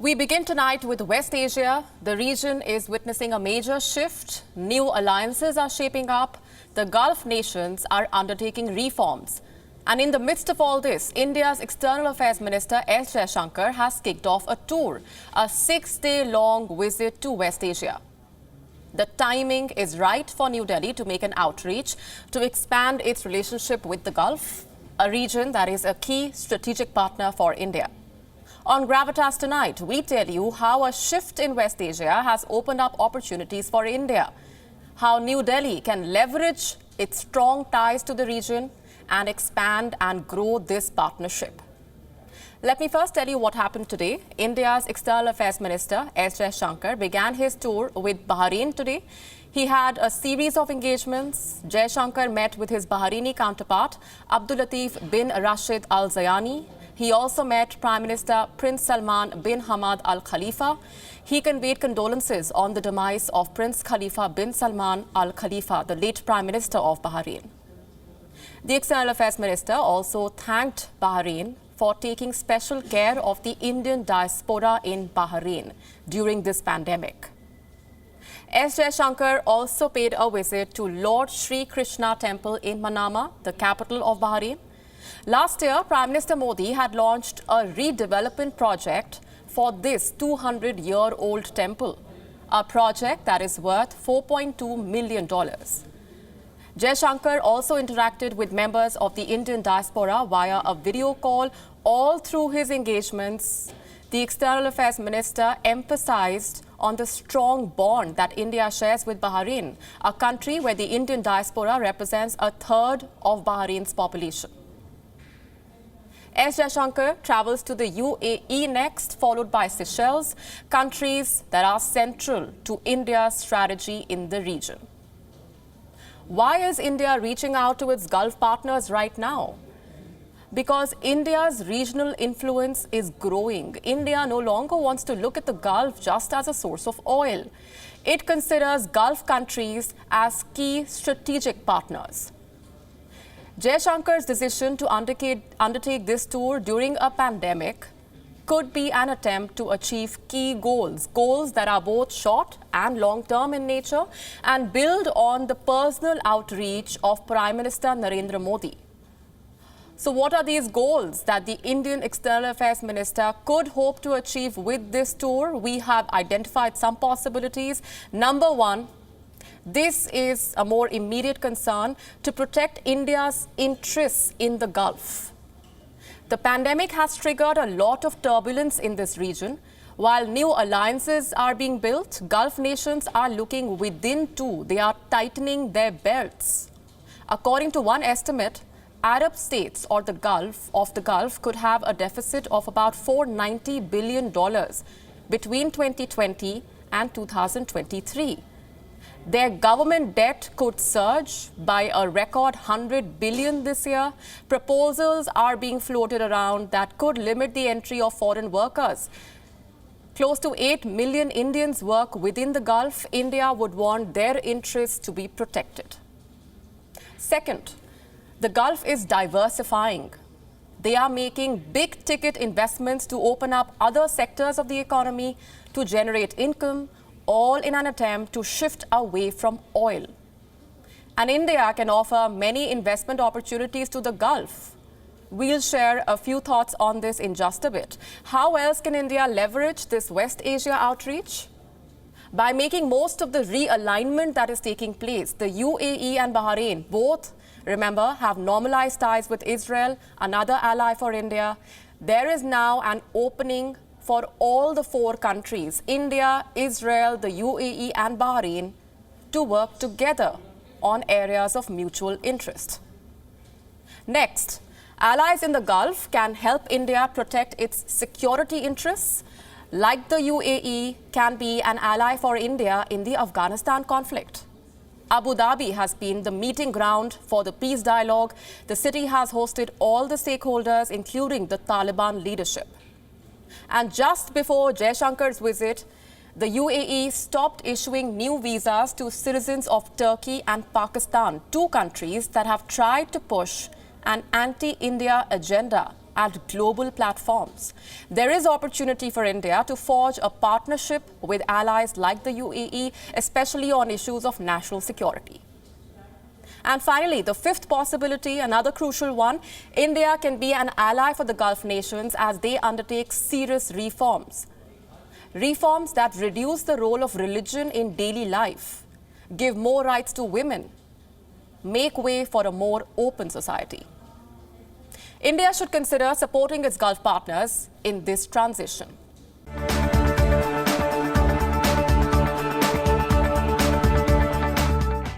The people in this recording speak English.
We begin tonight with West Asia. The region is witnessing a major shift. New alliances are shaping up. The Gulf nations are undertaking reforms. And in the midst of all this, India's External Affairs Minister S. Jaishankar has kicked off a tour, a 6-day-long visit to West Asia. The timing is right for New Delhi to make an outreach to expand its relationship with the Gulf, a region that is a key strategic partner for India. On Gravitas tonight, we tell you how a shift in West Asia has opened up opportunities for India, how New Delhi can leverage its strong ties to the region and expand and grow this partnership. Let me first tell you what happened today. India's External Affairs Minister S. Jaishankar began his tour with Bahrain today. He had a series of engagements. Jaishankar met with his Bahraini counterpart, Abdul Latif bin Rashid Al Zayani. He also met Prime Minister Prince Salman bin Hamad Al Khalifa. He conveyed condolences on the demise of Prince Khalifa bin Salman Al Khalifa, the late Prime Minister of Bahrain. The External Affairs Minister also thanked Bahrain for taking special care of the Indian diaspora in Bahrain during this pandemic. S. Jaishankar also paid a visit to Lord Sri Krishna Temple in Manama, the capital of Bahrain. Last year, Prime Minister Modi had launched a redevelopment project for this 200-year-old temple, a project that is worth $4.2 million. Jaishankar also interacted with members of the Indian diaspora via a video call. All through his engagements, the External Affairs Minister emphasized on the strong bond that India shares with Bahrain, a country where the Indian diaspora represents a third of Bahrain's population. S. Jaishankar travels to the UAE next, followed by Seychelles, countries that are central to India's strategy in the region. Why is India reaching out to its Gulf partners right now? Because India's regional influence is growing. India no longer wants to look at the Gulf just as a source of oil. It considers Gulf countries as key strategic partners. Jaishankar's decision to undertake this tour during a pandemic could be an attempt to achieve key goals that are both short and long-term in nature and build on the personal outreach of Prime Minister Narendra Modi. So what are these goals that the Indian External Affairs Minister could hope to achieve with this tour? We have identified some possibilities. Number one, this is a more immediate concern to protect India's interests in the Gulf. The pandemic has triggered a lot of turbulence in this region. While new alliances are being built, Gulf nations are looking within too. They are tightening their belts. According to one estimate, Arab states or the Gulf could have a deficit of about $490 billion between 2020 and 2023. Their government debt could surge by a record $100 billion this year. Proposals are being floated around that could limit the entry of foreign workers. Close to 8 million Indians work within the Gulf. India would want their interests to be protected. Second, the Gulf is diversifying. They are making big-ticket investments to open up other sectors of the economy to generate income, all in an attempt to shift away from oil. And India can offer many investment opportunities to the Gulf. We'll share a few thoughts on this in just a bit. How else can India leverage this West Asia outreach? By making most of the realignment that is taking place. The UAE and Bahrain both, remember, have normalized ties with Israel, another ally for India. There is now an opening for all the four countries, India, Israel, the UAE and Bahrain, to work together on areas of mutual interest. Next, allies in the Gulf can help India protect its security interests, like the UAE can be an ally for India in the Afghanistan conflict. Abu Dhabi has been the meeting ground for the peace dialogue. The city has hosted all the stakeholders, including the Taliban leadership. And just before Jaishankar's visit, the UAE stopped issuing new visas to citizens of Turkey and Pakistan, two countries that have tried to push an anti-India agenda at global platforms. There is opportunity for India to forge a partnership with allies like the UAE, especially on issues of national security. And finally, the fifth possibility, another crucial one, India can be an ally for the Gulf nations as they undertake serious reforms. Reforms that reduce the role of religion in daily life, give more rights to women, make way for a more open society. India should consider supporting its Gulf partners in this transition.